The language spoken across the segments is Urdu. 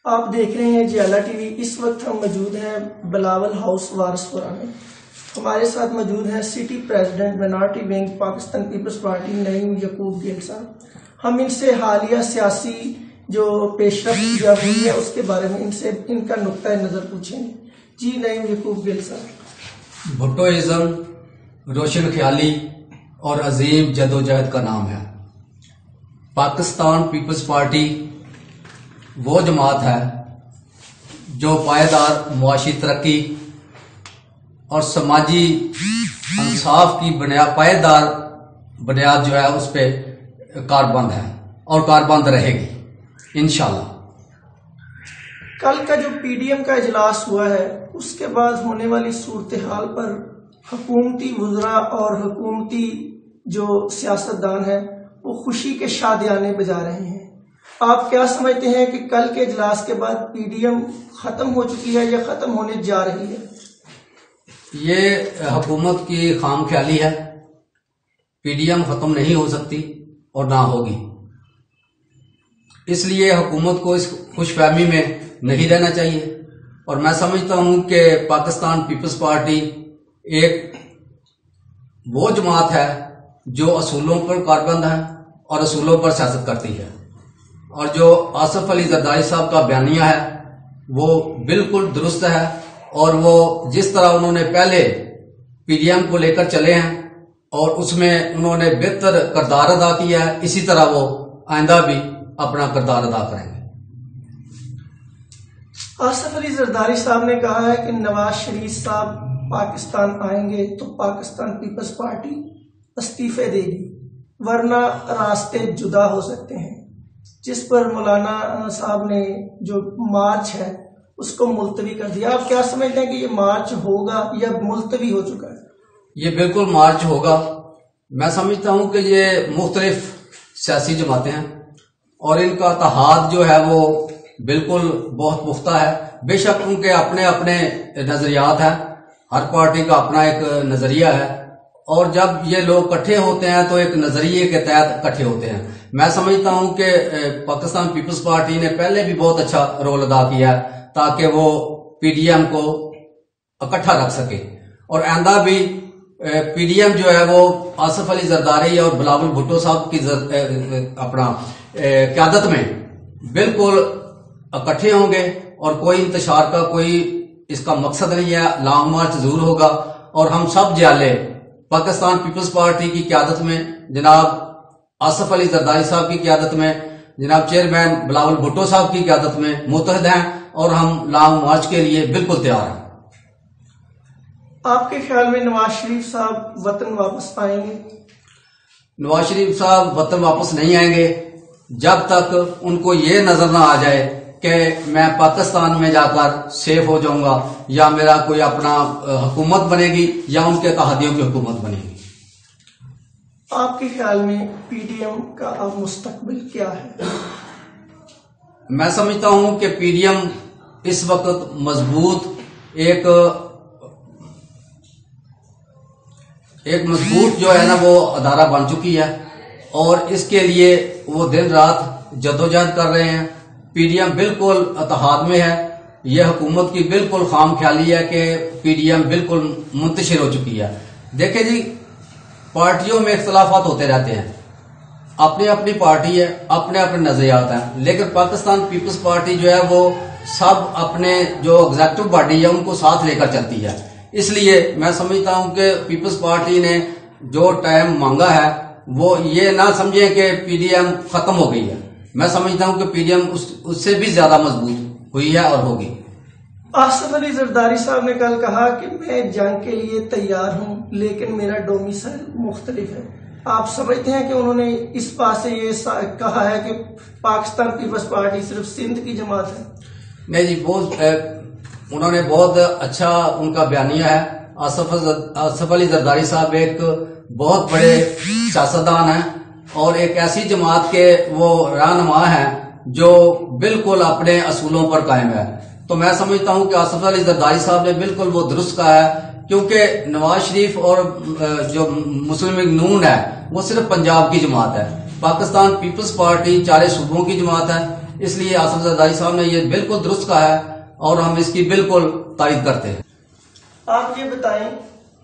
آپ دیکھ رہے ہیں جیالہ ٹی وی۔ اس وقت ہم موجود ہیں بلاول ہاؤس وارثپورہ میں۔ ہمارے ساتھ موجود ہیں city president minority wing Pakistan Peoples Party Naeem Yaqoob Gill Sahib. ہم ان سے حالیہ سیاسی جو پیش رفت ہوئی ہے اس کے بارے میں ان کا نقطۂ نظر پوچھیں گے۔ جی نعیم یعقوب گل صاحب۔ بھٹوازم روشن خیالی اور عظیم جدوجہد کا نام ہے۔ پاکستان پیپلز پارٹی وہ جماعت ہے جو پائیدار معاشی ترقی اور سماجی انصاف کی پائیدار بنیاد جو ہے اس پہ کاربند ہے اور کاربند رہے گی انشاءاللہ۔ کل کا جو پی ڈی ایم کا اجلاس ہوا ہے اس کے بعد ہونے والی صورتحال پر حکومتی وزراء اور حکومتی جو سیاستدان ہیں وہ خوشی کے شادیانے بجا رہے ہیں۔ آپ کیا سمجھتے ہیں کہ کل کے اجلاس کے بعد پی ڈی ایم ختم ہو چکی ہے یا ختم ہونے جا رہی ہے؟ یہ حکومت کی خام خیالی ہے۔ پی ڈی ایم ختم نہیں ہو سکتی اور نہ ہوگی، اس لیے حکومت کو اس خوش فہمی میں نہیں رہنا چاہیے۔ اور میں سمجھتا ہوں کہ پاکستان پیپلز پارٹی ایک وہ جماعت ہے جو اصولوں پر کاربند ہے اور اصولوں پر سیاست کرتی ہے، اور جو آصف علی زرداری صاحب کا بیانیہ ہے وہ بالکل درست ہے، اور وہ جس طرح انہوں نے پہلے پی ڈی ایم کو لے کر چلے ہیں اور اس میں انہوں نے بہتر کردار ادا کیا ہے، اسی طرح وہ آئندہ بھی اپنا کردار ادا کریں گے۔ آصف علی زرداری صاحب نے کہا ہے کہ نواز شریف صاحب پاکستان آئیں گے تو پاکستان پیپلز پارٹی استعفے دے گی، ورنہ راستے جدا ہو سکتے ہیں، جس پر مولانا صاحب نے جو مارچ ہے اس کو ملتوی کر دیا۔ آپ کیا سمجھتے ہیں کہ یہ مارچ ہوگا یا ملتوی ہو چکا ہے؟ یہ بالکل مارچ ہوگا۔ میں سمجھتا ہوں کہ یہ مختلف سیاسی جماعتیں ہیں اور ان کا اتحاد جو ہے وہ بالکل بہت پختہ ہے۔ بے شک ان کے اپنے اپنے نظریات ہیں، ہر پارٹی کا اپنا ایک نظریہ ہے، اور جب یہ لوگ اکٹھے ہوتے ہیں تو ایک نظریے کے تحت اکٹھے ہوتے ہیں۔ میں سمجھتا ہوں کہ پاکستان پیپلز پارٹی نے پہلے بھی بہت اچھا رول ادا کیا ہے تاکہ وہ پی ڈی ایم کو اکٹھا رکھ سکے، اور آئندہ بھی پی ڈی ایم جو ہے وہ آصف علی زرداری اور بلاول بھٹو صاحب کی اپنا قیادت میں بالکل اکٹھے ہوں گے، اور کوئی انتشار کا کوئی اس کا مقصد نہیں ہے۔ لانگ مارچ ضرور ہوگا، اور ہم سب جیالے پاکستان پیپلز پارٹی کی قیادت میں، جناب آصف علی زرداری صاحب کی قیادت میں، جناب چیئرمین بلاول بھٹو صاحب کی قیادت میں متحد ہیں، اور ہم لانگ مارچ کے لیے بالکل تیار ہیں۔ آپ کے خیال میں نواز شریف صاحب وطن واپس آئیں گے؟ نواز شریف صاحب وطن واپس نہیں آئیں گے جب تک ان کو یہ نظر نہ آ جائے کہ میں پاکستان میں جا کر سیف ہو جاؤں گا، یا میرا کوئی اپنا حکومت بنے گی یا ان کے اتحادیوں کی حکومت بنے گی۔ آپ کے خیال میں پی ڈی ایم کا اب مستقبل کیا ہے؟ میں سمجھتا ہوں کہ پی ڈی ایم اس وقت مضبوط ایک مضبوط جو ہے نا وہ ادارہ بن چکی ہے، اور اس کے لیے وہ دن رات جدوجہد کر رہے ہیں۔ پی ڈی ایم بالکل اتحاد میں ہے۔ یہ حکومت کی بالکل خام خیالی ہے کہ پی ڈی ایم بالکل منتشر ہو چکی ہے۔ دیکھیں جی، پارٹیوں میں اختلافات ہوتے رہتے ہیں، اپنی اپنی پارٹی ہے، اپنے اپنے نظریات ہیں، لیکن پاکستان پیپلز پارٹی جو ہے وہ سب اپنے جو ایگزیکٹو باڈی ہے ان کو ساتھ لے کر چلتی ہے۔ اس لیے میں سمجھتا ہوں کہ پیپلز پارٹی نے جو ٹائم مانگا ہے وہ یہ نہ سمجھیں کہ پی ڈی ایم ختم ہو گئی ہے۔ میں سمجھتا ہوں کہ پی ڈی ایم اس سے بھی زیادہ مضبوط ہوئی ہے اور ہوگی۔ آصف علی زرداری صاحب نے کل کہا کہ میں جنگ کے لیے تیار ہوں لیکن میرا ڈومیسائل مختلف ہے۔ آپ سمجھتے ہیں کہ انہوں نے اس بات سے یہ کہا ہے کہ پاکستان پیپلز پارٹی صرف سندھ کی جماعت ہے؟ نہیں جی، انہوں نے بہت اچھا ان کا بیانیہ ہے۔ آصف علی زرداری صاحب ایک بہت بڑے سیاستدان ہیں اور ایک ایسی جماعت کے وہ رہنما ہیں جو بالکل اپنے اصولوں پر قائم ہے۔ تو میں سمجھتا ہوں کہ آصف علی زرداری صاحب نے بالکل وہ درست کہا ہے، کیونکہ نواز شریف اور جو مسلم لیگ نون ہے وہ صرف پنجاب کی جماعت ہے۔ پاکستان پیپلز پارٹی 4 صوبوں کی جماعت ہے، اس لیے آصف زرداری صاحب نے یہ بالکل درست کہا ہے اور ہم اس کی بالکل تائید کرتے ہیں۔ آپ یہ بتائیں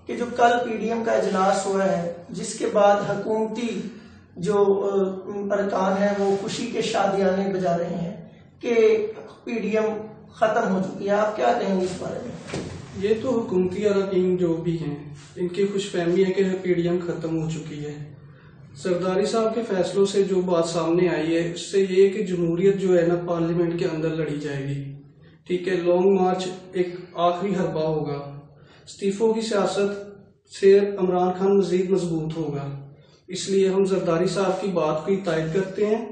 کہ جو کل پی ڈی ایم کا اجلاس ہوا ہے جس کے بعد حکومتی جو ارکان ہیں وہ خوشی کے شادیانے بجا رہے ہیں کہ پی ڈی ایم ختم ہو چکی ہے، آپ کیا کہیں گے اس بارے میں؟ یہ تو حکومتی اراکین جو بھی ہیں ان کی خوش فہمی ہے کہ پی ڈی ایم ختم ہو چکی ہے۔ زرداری صاحب کے فیصلوں سے جو بات سامنے آئی ہے اس سے یہ کہ جمہوریت جو ہے نا پارلیمنٹ کے اندر لڑی جائے گی، ٹھیک ہے، لانگ مارچ ایک آخری حربہ ہوگا، استعفوں کی سیاست سے عمران خان مزید مضبوط ہوگا۔ اس لیے ہم زرداری صاحب کی بات کی تائید کرتے ہیں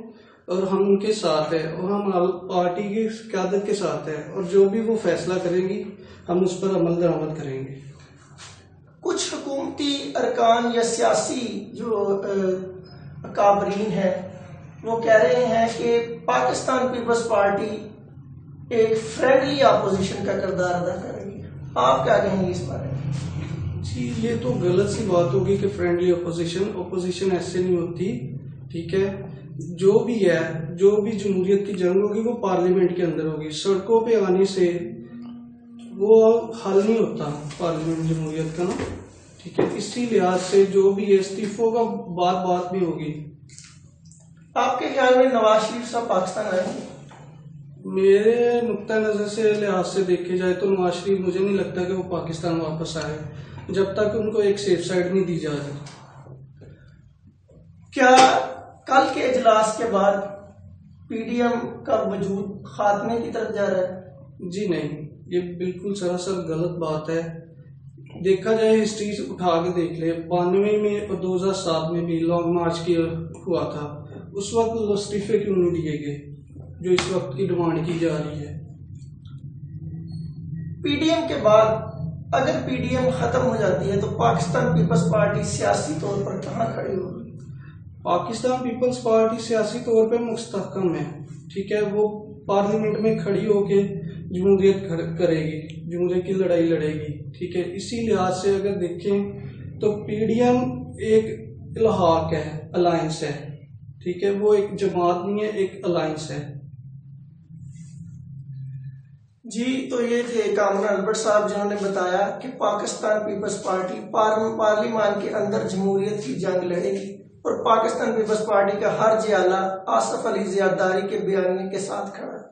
اور ہم ان کے ساتھ ہیں اور ہم پارٹی کی قیادت کے ساتھ ہیں اور جو بھی وہ فیصلہ کریں گی ہم اس پر عمل درآمد کریں گے۔ کچھ حکومتی ارکان یا سیاسی جو اکابرین ہیں وہ کہہ رہے ہیں کہ پاکستان پیپلز پارٹی ایک فرینڈلی اپوزیشن کا کردار ادا کر رہی ہے، آپ کیا کہیں گے اس بارے میں؟ جی یہ تو غلط سی بات ہوگی کہ فرینڈلی اپوزیشن ایسے نہیں ہوتی، ٹھیک ہے، جو بھی ہے جو بھی جمہوریت کی جنگ ہوگی وہ پارلیمنٹ کے اندر ہوگی، سڑکوں پہ آنے سے وہ حل نہیں ہوتا پارلیمنٹ جمہوریت کا نا، ٹھیک ہے، اسی لحاظ سے جو بھی ہے استعفوں کا بات بھی ہوگی۔ آپ کے خیال میں نواز شریف صاحب پاکستان آئیں گے؟ میرے نقطۂ نظر سے لحاظ سے دیکھے جائے تو نواز شریف مجھے نہیں لگتا کہ وہ پاکستان واپس آئے جب تک ان کو ایک سیف سائڈ نہیں دی جا رہی۔ کیا کل کے اجلاس کے بعد پی ڈی ایم کا وجود خاتمے کی طرف جا رہا ہے؟ جی نہیں، یہ بالکل سراسر غلط بات ہے۔ دیکھا جائے ہسٹری اٹھا کے دیکھ لے، 92 میں اور 2007 میں بھی لانگ مارچ کی ہوا تھا، اس وقت استعفے کیوں نہیں دیے گئے جو اس وقت کی ڈیمانڈ کی جا رہی ہے؟ پی ڈی ایم کے بعد اگر پی ڈی ایم ختم ہو جاتی ہے تو پاکستان پیپلز پارٹی سیاسی طور پر کہاں کھڑی ہوگی؟ پاکستان پیپلز پارٹی سیاسی طور پہ مستحکم ہے، ٹھیک ہے، وہ پارلیمنٹ میں کھڑی ہو کے جمہوریت کرے گی، جمہوریت کی لڑائی لڑے گی، ٹھیک ہے۔ اسی لحاظ سے اگر دیکھیں تو پی ڈی ایم ایک الحاق ہے، الائنس ہے، ٹھیک ہے، وہ ایک جماعت نہیں ہے، ایک الائنس ہے۔ جی تو یہ تھے کامران البرٹ صاحب جنہوں نے بتایا کہ پاکستان پیپلز پارٹی پارلیمان کے اندر جمہوریت کی جنگ لڑے گی اور پاکستان پیپلز پارٹی کا ہر اعلیٰ آصف علی زرداری کے بیانیے کے ساتھ کھڑا ہے۔